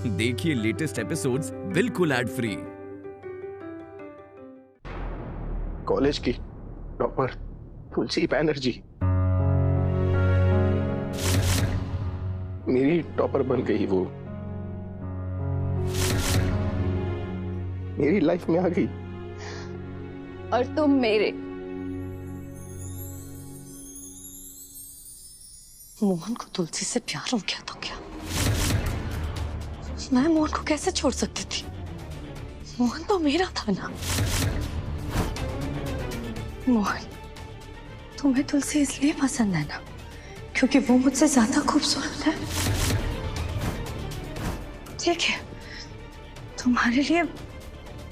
देखिए latest episodes बिल्कुल ad free. College की टॉपर तुलसी बैनर्जी मेरी टॉपर बन गई। वो मेरी लाइफ में आ गई। और तुम मेरे। मोहन को तुलसी से प्यार हो गया तो क्या? मैं मोहन को कैसे छोड़ सकती थी? मोहन तो मेरा था ना। मोहन, तुम्हें तुलसी इसलिए पसंद है ना क्योंकि वो मुझसे ज्यादा खूबसूरत है। ठीक है, तुम्हारे लिए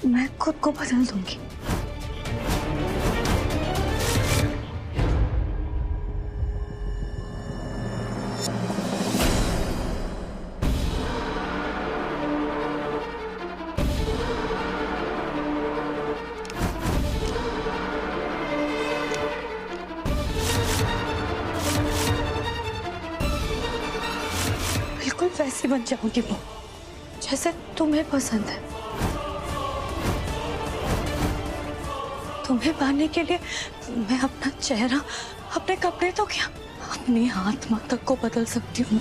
मैं खुद को बदल दूंगी। बिल्कुल वैसी बन जाऊंगी वो जैसे तुम्हें पसंद है। तुम्हें पाने के लिए मैं अपना चेहरा, अपने कपड़े तो क्या, अपनी आत्मा तक को बदल सकती हूँ।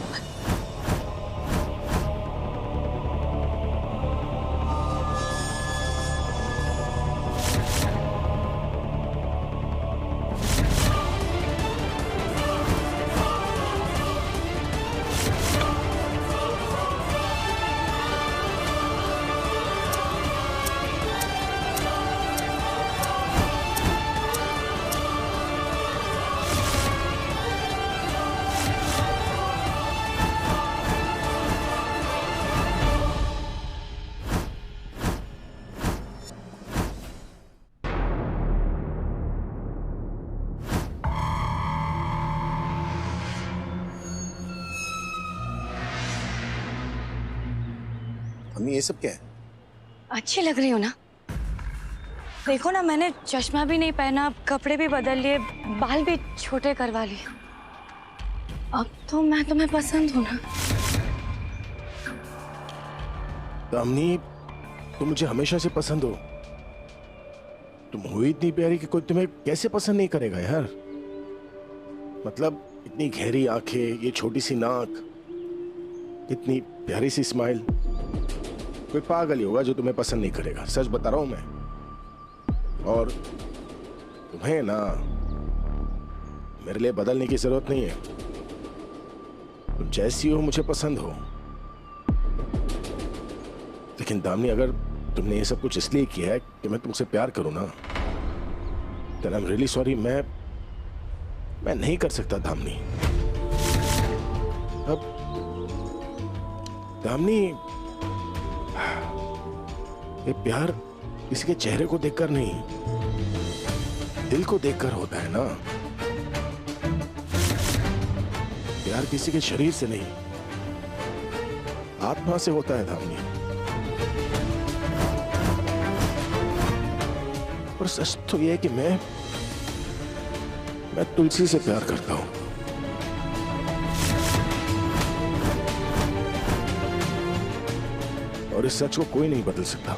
मम्मी ये सब क्या है? अच्छी लग रही हो ना? देखो ना, मैंने चश्मा भी नहीं पहना, कपड़े भी बदल लिए, बाल भी छोटे करवा लिए। अब तो मैं तुम्हें पसंद हूं ना। दामिनी, तुम मुझे हमेशा से पसंद हो। तुम हो इतनी प्यारी कि कोई तुम्हें कैसे पसंद नहीं करेगा यार। मतलब इतनी गहरी आंखें, ये छोटी सी नाक, इतनी प्यारी सी स्माइल। कोई पागल ही होगा जो तुम्हें पसंद नहीं करेगा, सच बता रहा हूं मैं। और तुम्हें ना मेरे लिए बदलने की जरूरत नहीं है। तुम जैसी हो मुझे पसंद हो। लेकिन दामिनी, अगर तुमने ये सब कुछ इसलिए किया है कि मैं तुमसे प्यार करूं ना, then I'm really sorry। मैं नहीं कर सकता दामिनी। अब दामिनी, ये प्यार किसी के चेहरे को देखकर नहीं, दिल को देखकर होता है ना। प्यार किसी के शरीर से नहीं, आत्मा से होता है दामिनी। और सच तो यह है कि मैं तुलसी से प्यार करता हूं। और इस सच को कोई नहीं बदल सकता।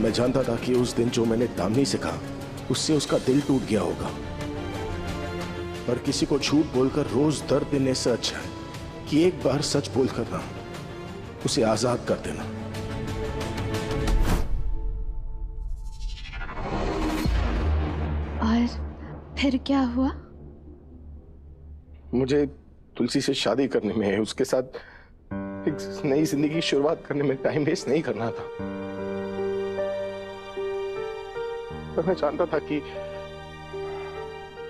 मैं जानता था कि उस दिन जो मैंने दामिनी से कहा, उससे उसका दिल टूट गया होगा। पर किसी को झूठ बोलकर रोज दर्द देने से अच्छा है कि एक बार सच बोलकर ना उसे आजाद कर देना। और फिर क्या हुआ? मुझे तुलसी से शादी करने में, उसके साथ एक नई जिंदगी की शुरुआत करने में टाइम वेस्ट नहीं करना था। पर मैं जानता था कि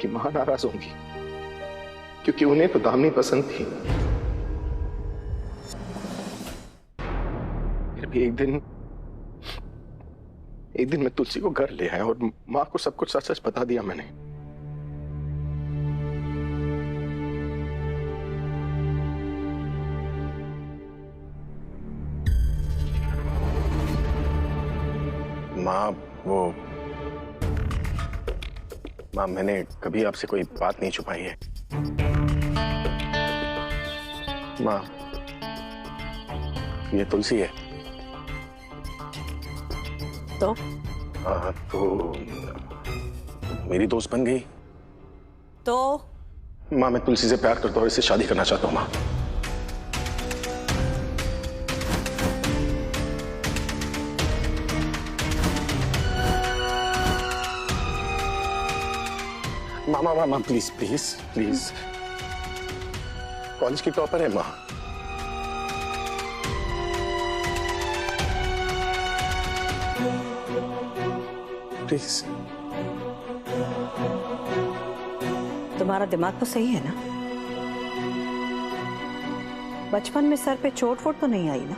मां नाराज होंगी, क्योंकि उन्हें तो दामिनी पसंद थी। फिर भी एक दिन मैं तुलसी को घर ले आया और मां को सब कुछ सच सच बता दिया मैंने। माँ, मैंने कभी आपसे कोई बात नहीं छुपाई है। माँ, ये तुलसी है। तो तो मेरी दोस्त बन गई। तो माँ, मैं तुलसी से प्यार करता हूँ और इससे शादी करना चाहता हूँ। माँ, माँ, प्लीज प्लीज प्लीज। कॉलेज की टॉपर है माँ। प्लीज। तुम्हारा दिमाग तो सही है ना? बचपन में सर पे चोट वोट तो नहीं आई ना?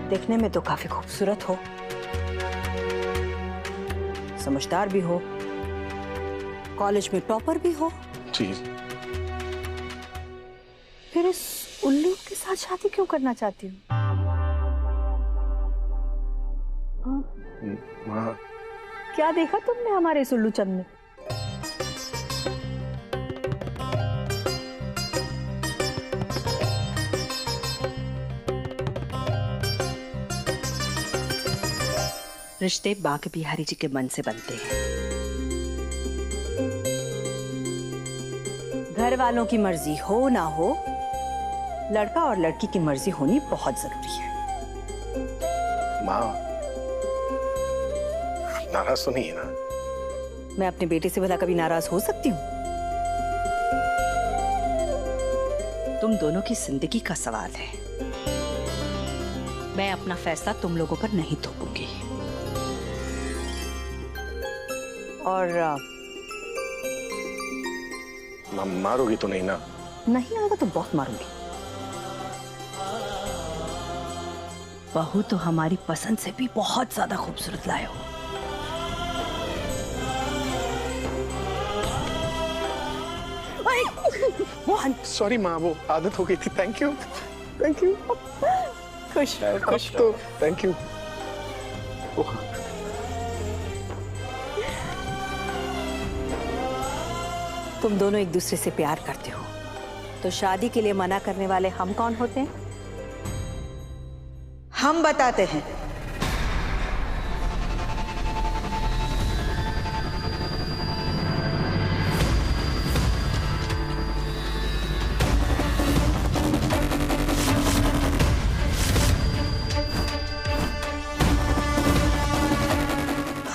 देखने में तो काफी खूबसूरत हो, समझदार भी हो, कॉलेज में टॉपर भी हो। जी। फिर इस उल्लू के साथ शादी क्यों करना चाहती हूँ? माँ, क्या देखा तुमने हमारे इस उल्लू चंद में? रिश्ते बांके बिहारी जी के मन से बनते हैं। घर वालों की मर्जी हो ना हो, लड़का और लड़की की मर्जी होनी बहुत जरूरी है। माँ, नाराज तो नहीं है ना? मैं अपने बेटे से भला कभी नाराज हो सकती हूँ? तुम दोनों की जिंदगी का सवाल है। मैं अपना फैसला तुम लोगों पर नहीं थोपूंगी। और माँ, मारोगी तो नहीं ना? नहीं आएगा तो बहुत मारूंगी। बहू तो हमारी पसंद से भी बहुत ज्यादा खूबसूरत लाए हो। मोहन, सॉरी माँ, वो आदत हो गई थी। Thank you, thank you. खुश रहो, खुश तो थैंक यू। तुम दोनों एक दूसरे से प्यार करते हो, तो शादी के लिए मना करने वाले हम कौन होते हैं? हम बताते हैं।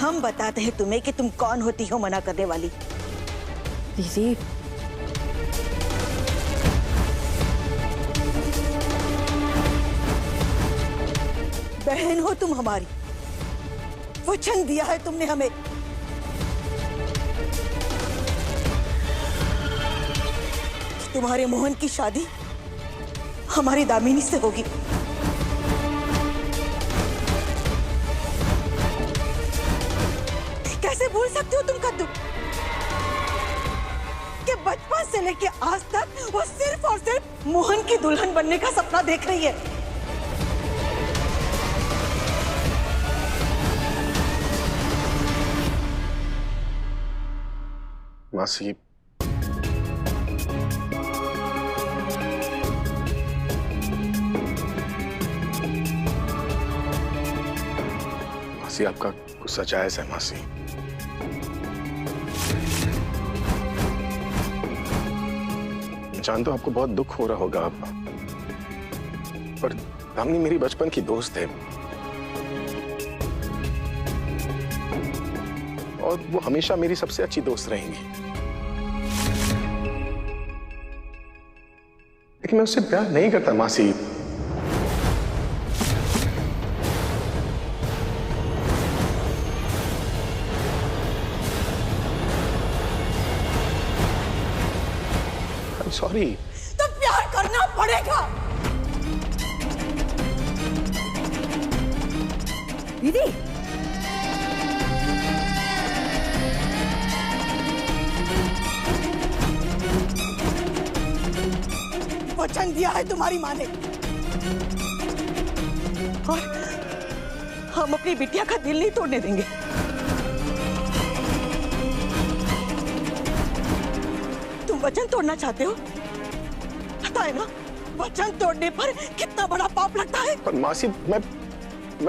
हम बताते हैं तुम्हें कि तुम कौन होती हो मना करने वाली। दीदी, बहन हो तुम हमारी, वचन दिया है तुमने हमें। तुम्हारे मोहन की शादी हमारी दामिनी से होगी। कैसे भूल सकते हो तुम कद्दू कि बचपन से लेके आज तक वो सिर्फ और सिर्फ मोहन की दुल्हन बनने का सपना देख रही है। मासी, मासी, आपका गुस्सा जायज है मासी। मैं जानता हूं आपको बहुत दुख हो रहा होगा अब, पर दामिनी मेरी बचपन की दोस्त है और वो हमेशा मेरी सबसे अच्छी दोस्त रहेंगी। लेकिन मैं उससे प्यार नहीं करता मासी। सॉरी। तो प्यार करना पड़ेगा। दीदी, वचन दिया है तुम्हारी माँ ने, और हम अपनी बिटिया का दिल नहीं तोड़ने देंगे। तुम वचन तोड़ना चाहते हो? पता है ना वचन तोड़ने पर कितना बड़ा पाप लगता है। पर मासी, मैं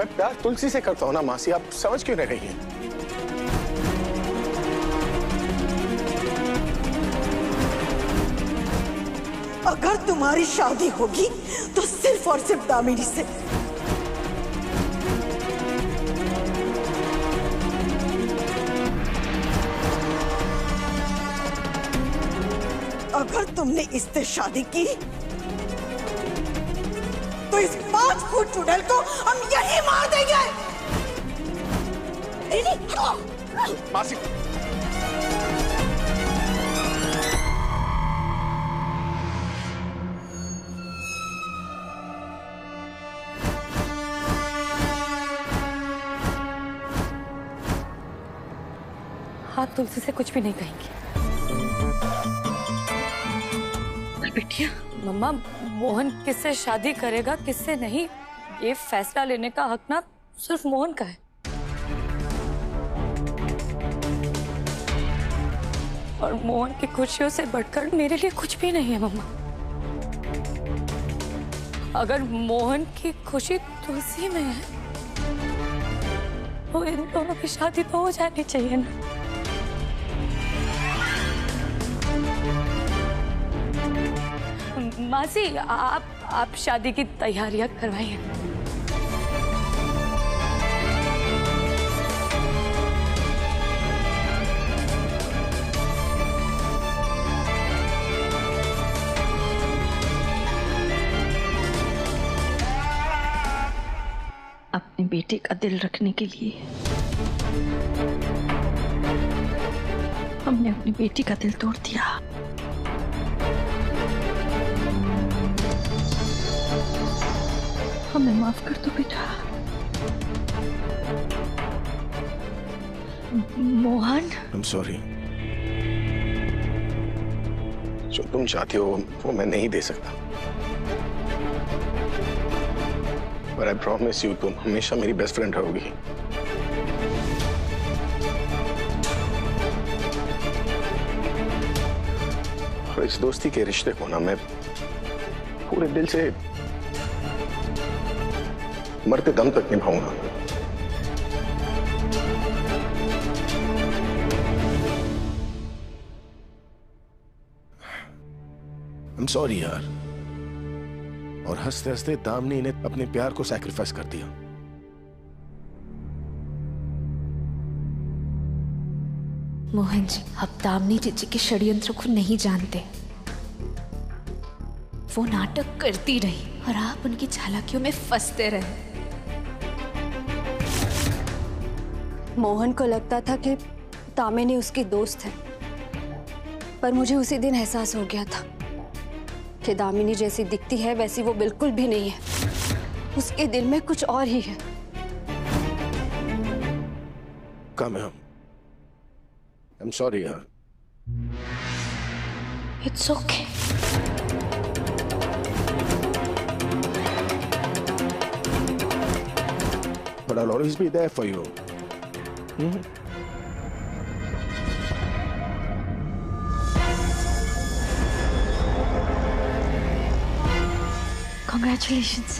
प्यार तुलसी से करता हूँ ना मासी, आप समझ क्यों नहीं रही हैं? अगर तुम्हारी शादी होगी तो सिर्फ और सिर्फ दामिनी से। अगर तुमने इससे शादी की तो इस 5 फुट चुड़ैल को हम यहीं मार देंगे। मासी, हाँ, तुलसी से कुछ भी नहीं कहेंगी। बिटिया, मम्मा, मोहन किससे शादी करेगा किससे नहीं, ये फैसला लेने का हक ना सिर्फ मोहन का है। और मोहन की खुशियों से बढ़कर मेरे लिए कुछ भी नहीं है मम्मा। अगर मोहन की खुशी तुलसी में है तो इन दोनों की शादी तो हो जानी चाहिए ना। मासी, आप शादी की तैयारियां करवाइए। अपने बेटे का दिल रखने के लिए हमने अपनी बेटी का दिल तोड़ दिया। हमें माफ कर दो बेटा। Mohan, I'm sorry। जो तुम चाहती हो वो मैं नहीं दे सकता, पर आई प्रॉमिस यू, तुम हमेशा मेरी बेस्ट फ्रेंड रहोगी। और इस दोस्ती के रिश्ते को ना मैं पूरे दिल से मरते दम तक निभाऊंगा। I'm sorry यार। और हंसते हंसते दामिनी ने अपने प्यार को सैक्रिफाइस कर दिया। मोहन जी, आप दामिनी जीजी के षड्यंत्र को नहीं जानते। वो नाटक करती रही और आप उनकी चालाकियों में फंसते रहे। मोहन को लगता था कि दामिनी उसकी दोस्त है, पर मुझे उसी दिन एहसास हो गया था कि दामिनी जैसी दिखती है वैसी वो बिल्कुल भी नहीं है। उसके दिल में कुछ और ही है। कम है। I'm sorry यार। It's okay। But I'll always be there for you। Congratulations।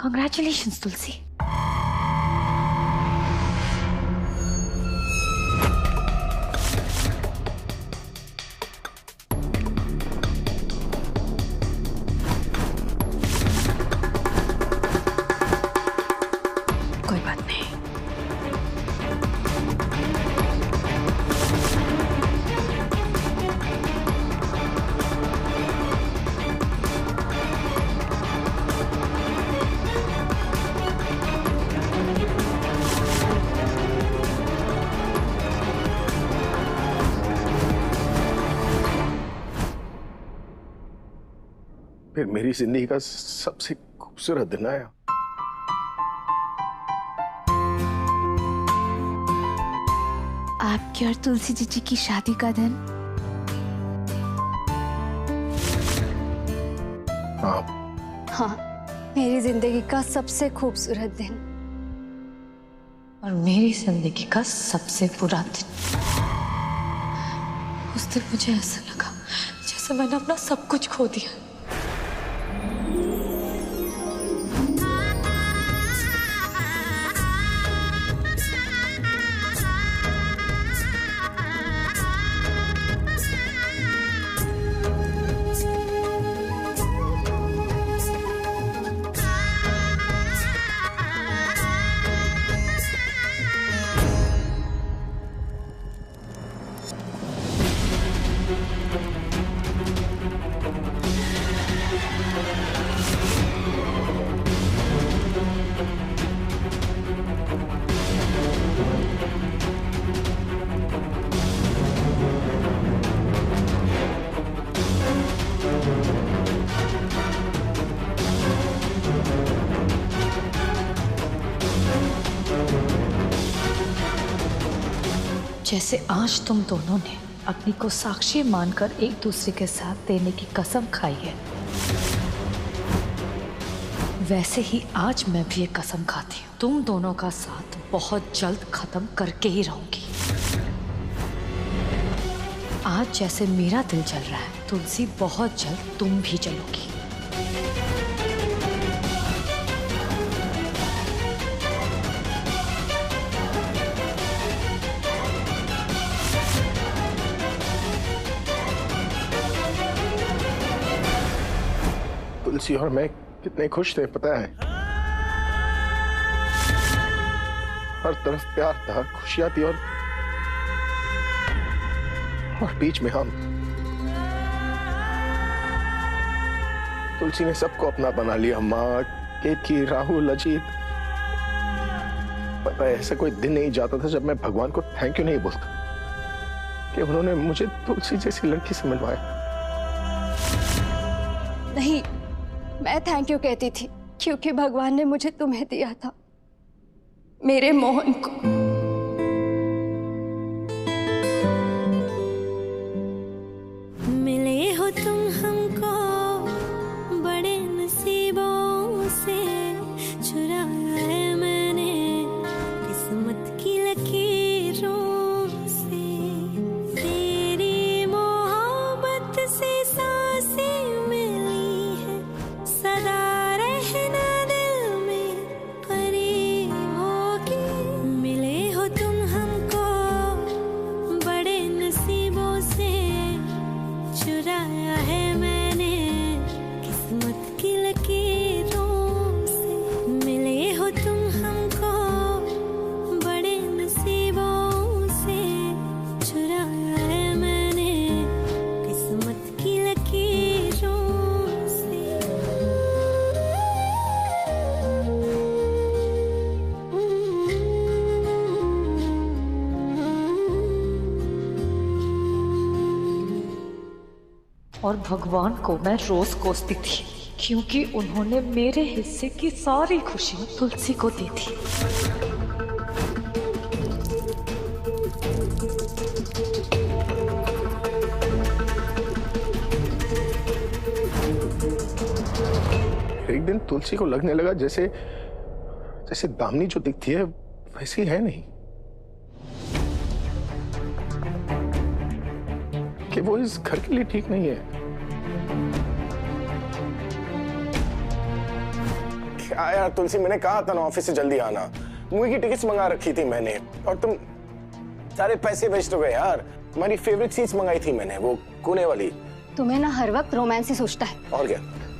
Congratulations, तुलसी। कोई बात नहीं। फिर मेरी जिंदगी का सबसे खूबसूरत दिन आया। आपकी और तुलसी जीजी की शादी का दिन। हाँ, मेरी जिंदगी का सबसे खूबसूरत दिन और मेरी जिंदगी का सबसे बुरा दिन। उस दिन मुझे ऐसा लगा जैसे मैंने अपना सब कुछ खो दिया। जैसे आज तुम दोनों ने अपनी को साक्षी मानकर एक दूसरे के साथ देने की कसम खाई है, वैसे ही आज मैं भी एक कसम खाती हूँ। तुम दोनों का साथ बहुत जल्द खत्म करके ही रहूंगी। आज जैसे मेरा दिल जल रहा है, तुलसी बहुत जल्द तुम भी जलोगी। तुलसी और मैं कितने खुश थे पता है। हर तरफ प्यार था, खुशियां थी और बीच में हम। तुलसी ने सबको अपना बना लिया, माँ, केतकी, राहुल, अजीत। पता है ऐसा कोई दिन नहीं जाता था जब मैं भगवान को थैंक यू नहीं बोलता कि उन्होंने मुझे तुलसी जैसी लड़की से मिलवाया। नहीं, मैं थैंक यू कहती थी क्योंकि भगवान ने मुझे तुम्हें दिया था, मेरे मोहन को। मिले हो तुम हमको बड़े नसीबों से, चुराया है मैंने किस्मत की लकीरों से। तेरी मोहब्बत से सांसें मिली है, सदा रहना दिल में करीब होगी। मिले हो तुम हमको बड़े नसीबों से, चुराया है मैंने किस्मत की लकीरों से। मिले हो तुम हमको बड़े नसीबों से, चुराया है मैंने किस्मत की लकीरों से। और भगवान को मैं रोज कोसती थी क्योंकि उन्होंने मेरे हिस्से की सारी खुशी तुलसी को दी थी। एक दिन तुलसी को लगने लगा जैसे जैसे दामिनी जो दिखती है वैसी है नहीं, कि वो इस घर के लिए ठीक नहीं है। क्या यार तुलसी, मैंने कहा था ना ऑफिस से जल्दी आना। मूवी की टिकट्स मंगा रखी थी मैंने और तुम सारे पैसे वेस्ट हो गए यार। हमारी फेवरेट सीट्स मंगाई थी मैंने, वो कोने वाली। तुम्हें ना हर वक्त रोमांस ही सोचता है। और क्या?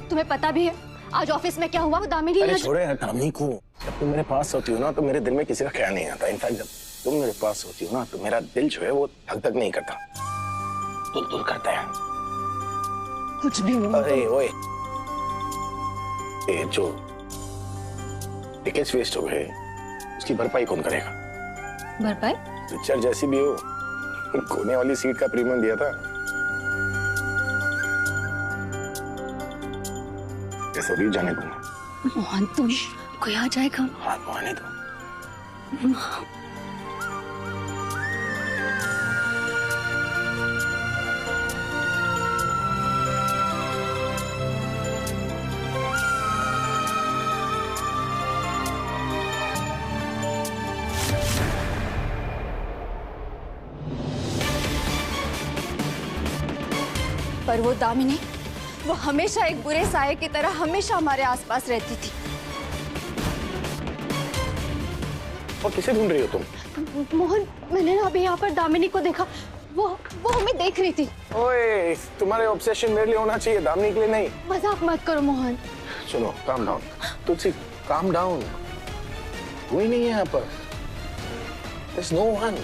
तुम्हें पता भी है आज ऑफिस में क्या हुआ? वो दामिनी अरे छोड़ो यार दामिनी को। जब तुम मेरे पास होती हो ना तो मेरे दिल में किसी का ख्याल नहीं आता। इनफैक्ट जब तुम मेरे पास होती हो ना तो मेरा दिल जो है वो धक धक नहीं करता, तुल तुल करता है। कुछ भी नहीं। अरे ओए, ये जो टिकट्स वेस्ट हो गए उसकी भरपाई कौन करेगा? भरपाई? पिक्चर जैसी भी हो, कोने वाली सीट का प्रीमियम दिया था। कैसे भी जाने दूंगा। मोहन तुम, कोई आ जाएगा। हाथ मुआने दो। पर वो दामिनी, वो हमेशा एक बुरे साये की तरह हमेशा हमारे आसपास रहती थी। और किसे ढूंढ रही हो तुम? मोहन, मैंने ना अभी यहाँ पर दामिनी को देखा। वो हमें देख रही थी। ओए, तुम्हारे ऑब्सेशन मेरे लिए होना चाहिए, दामिनी के लिए नहीं। मजाक मत करो मोहन। सुनो, काम डाउन। तुलसी, काम डाउन। कोई नहीं है यहाँ पर। There's no one।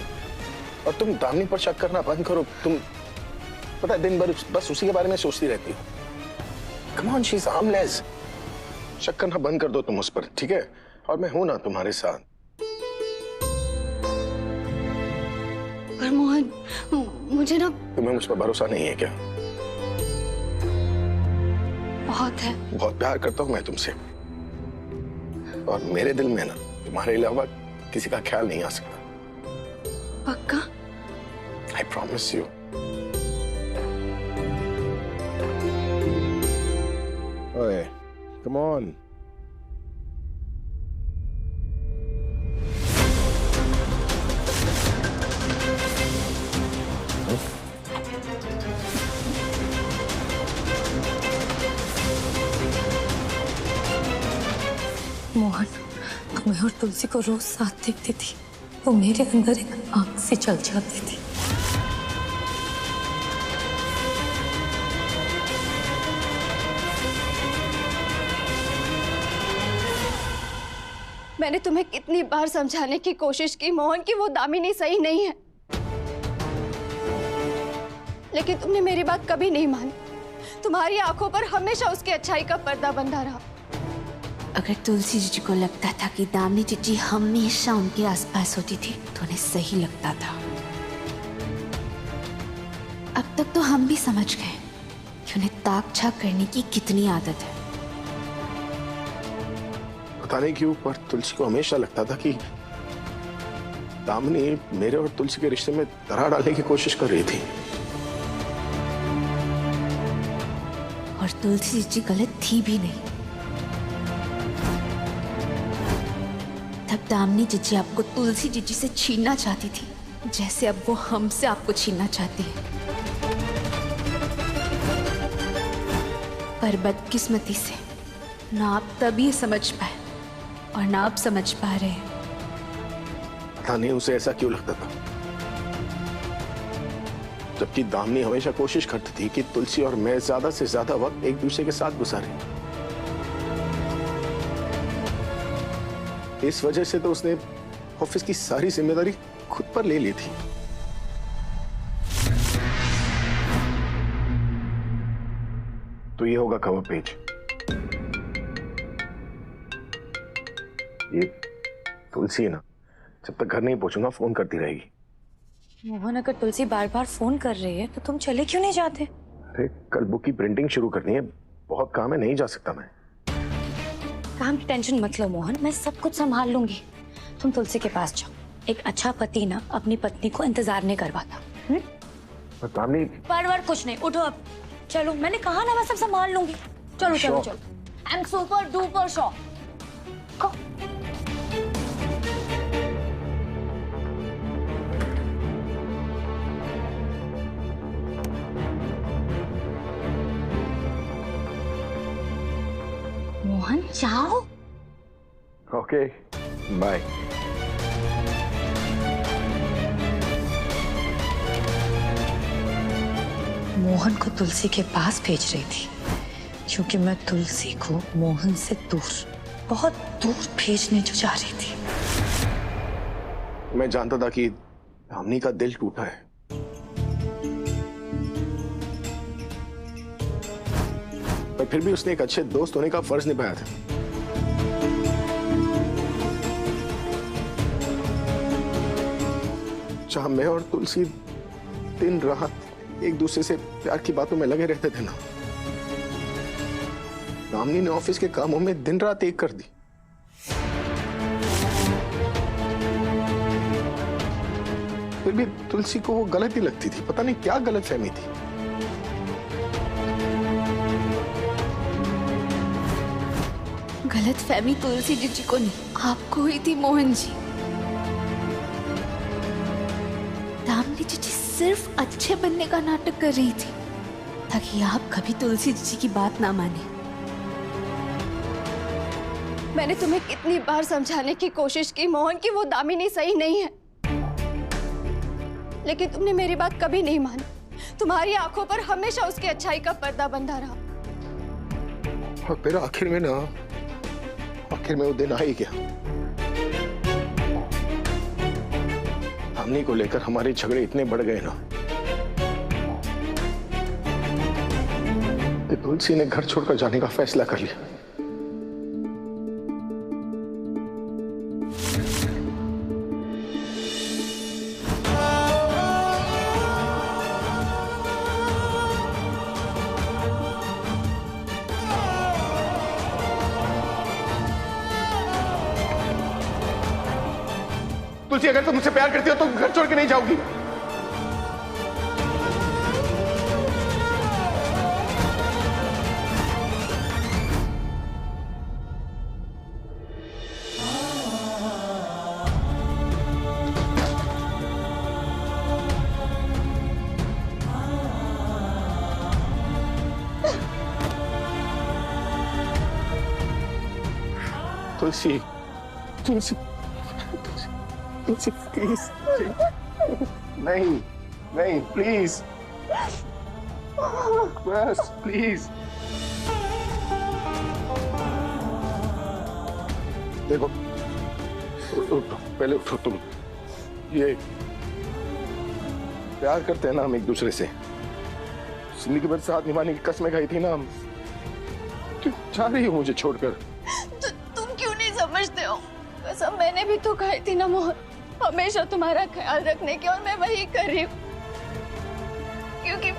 और तुम दामिनी पर शक करना बंद करो। तुम पता है दिन भर बस उसी के बारे में सोचती रहती हो। Come on, she's harmless। शक करना बंद कर दो तुम उस पर, ठीक है? और मैं हूं ना तुम्हारे साथ। पर मोहन, मुझे ना, तुम्हें मुझ पर भरोसा नहीं है क्या? बहुत है। बहुत प्यार करता हूं मैं तुमसे, और मेरे दिल में ना तुम्हारे अलावा किसी का ख्याल नहीं आ सकता। पक्का? I promise you। ओए, come on। मोहन, तुम्हें और तुलसी को रोज साथ देखती थी, वो मेरे अंदर एक आग से जल जाती थी। मैंने तुम्हें कितनी बार समझाने की कोशिश की मोहन कि वो दामिनी सही नहीं है, लेकिन तुमने मेरी बात कभी नहीं मानी। तुम्हारी आंखों पर हमेशा उसकी अच्छाई का पर्दा बंधा रहा। अगर तुलसी जीजी को लगता था कि दामिनी जीजी हमेशा उनके आसपास होती थी तो उन्हें सही लगता था। अब तक तो हम भी समझ गए कि उन्हें ताक झाक करने की कितनी आदत है। पता नहीं क्यों, पर तुलसी को हमेशा लगता था कि दामिनी मेरे और तुलसी के रिश्ते में दरार डालने की कोशिश कर रही थी। और तुलसी जीजी गलत थी भी नहीं। तब दामिनी जीजी आपको तुलसी जीजी से छीनना चाहती थी, जैसे अब वो हमसे आपको छीनना चाहती है। पर बदकिस्मती से ना आप तभी समझ पाए और ना आप समझ पा रहे हैं। पता नहीं उसे ऐसा क्यों लगता था, जबकि दामिनी हमेशा कोशिश करती थी कि तुलसी और मैं ज्यादा से ज्यादा वक्त एक दूसरे के साथ गुजारें। इस वजह से तो उसने ऑफिस की सारी जिम्मेदारी खुद पर ले ली थी। तो ये होगा कवर पेज। ये तुलसी है ना, जब तक घर नहीं पहुंचूंगा फोन करती रहेगी। मोहन, अगर तुलसी बार बार फोन कर रही है तो तुम चले क्यों नहीं जाते? अरे कल बुक की प्रिंटिंग शुरू करनी है, बहुत काम है, नहीं जा सकता मैं। काम की टेंशन मत लो मोहन, मैं सब कुछ संभाल लूंगी। तुम तुलसी के पास जाओ। एक अच्छा पति ना अपनी पत्नी को इंतजार नहीं करवाता। दामिनी, पर कुछ नहीं, उठो अब। चलो, मैंने कहा ना मैं सब संभाल लूंगी। चलो चलो चलो। I am super duper sure. Mohan, जाओ। Okay, bye. मोहन को तुलसी के पास भेज रही थी, क्योंकि मैं तुलसी को मोहन से दूर, बहुत दूर भेजने जो जा रही थी। मैं जानता था कि दामिनी का दिल टूटा है, पर फिर भी उसने एक अच्छे दोस्त होने का फर्ज निभाया था। जहां मैं और तुलसी दिन रात एक दूसरे से प्यार की बातों में लगे रहते थे ना, दामिनी ने ऑफिस के कामों में दिन रात एक कर दी। फिर भी तुलसी को वो गलत ही लगती थी, पता नहीं क्या गलत फहमी थी। गलत फहमी तुलसी जीजी को नहीं, आपको हुई थी मोहन जी। दामिनी जीजी सिर्फ अच्छे बनने का नाटक कर रही थी, ताकि आप कभी तुलसी जीजी की बात ना माने। मैंने तुम्हें कितनी बार समझाने की कोशिश की मोहन कि वो दामिनी सही नहीं है, लेकिन तुमने मेरी बात कभी नहीं मानी। तुम्हारी आंखों पर हमेशा उसकी अच्छाई का पर्दा बंधा रहा। और फिर आखिर में वो दिन आ ही गया। दामिनी को लेकर हमारे झगड़े इतने बढ़ गए ना कि तुलसी ने घर छोड़कर जाने का फैसला कर लिया। तुलसी, अगर तुम मुझसे प्यार करती हो तो घर छोड़ के नहीं जाओगी। तुलसी, तुलसी, तुलसी, प्लीज, नहीं, नहीं, प्लीज, बस, प्लीज। देखो, पहले उठो तुम। ये प्यार करते हैं ना हम एक दूसरे से। जिंदगी भर साथ निभाने की कसमें खाई थी ना हम। तुम जा रही हो मुझे छोड़कर। तुम क्यों नहीं समझते हो? कसम मैंने भी तो खाई थी ना मोहन, हमेशा तुम्हारा ख्याल रखने की, और मैं वही कर रही हूँ। क्योंकि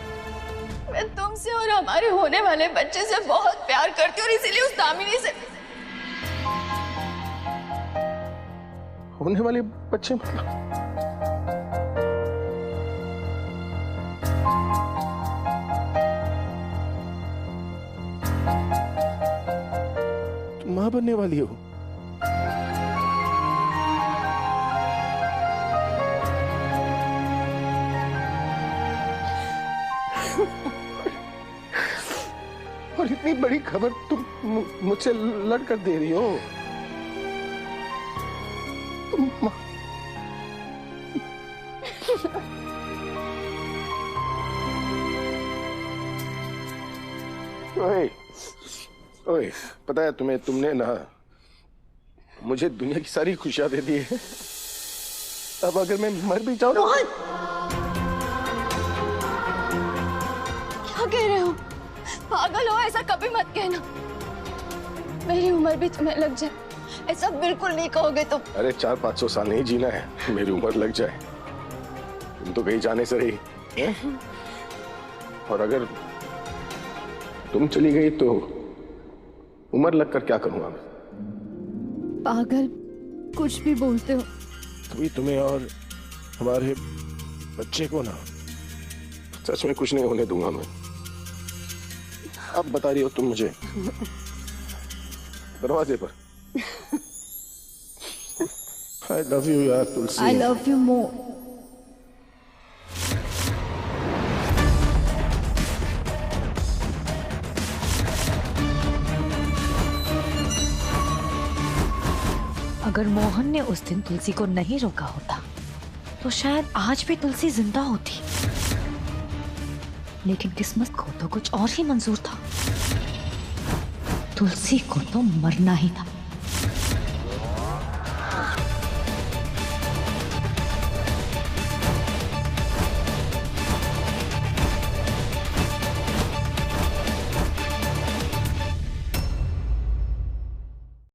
मैं तुमसे और हमारे होने वाले बच्चे से बहुत प्यार करती हूँ, और इसीलिए उस दामिनी से। होने वाले बच्चे मतलब? तुम मां बनने वाली हो? और इतनी बड़ी खबर तुम मुझसे लड़ कर दे रही हो। तुम ओए, ओए, पता है तुम्हें, तुमने ना मुझे दुनिया की सारी खुशियां दे दी है। अब अगर मैं मर भी जाऊं। क्या कह रहे हो? पागल हो, ऐसा कभी मत कहना। मेरी उम्र भी तुम्हें लग जाए, ऐसा बिल्कुल नहीं कहोगे तुम। अरे 400-500 साल नहीं जीना है, मेरी उम्र लग जाए। तुम तो कहीं जाने से रही है? और अगर तुम चली गई तो उम्र लगकर क्या करूंगा मैं? पागल, कुछ भी बोलते हो। तभी तुम्हें और हमारे बच्चे को ना सच में कुछ नहीं होने दूंगा मैं। अब बता रही हो तुम मुझे दरवाजे पर। I love you यार तुलसी। I love you more। अगर मोहन ने उस दिन तुलसी को नहीं रोका होता तो शायद आज भी तुलसी जिंदा होती, लेकिन किस्मत को तो कुछ और ही मंजूर था। तुलसी को तो मरना ही था।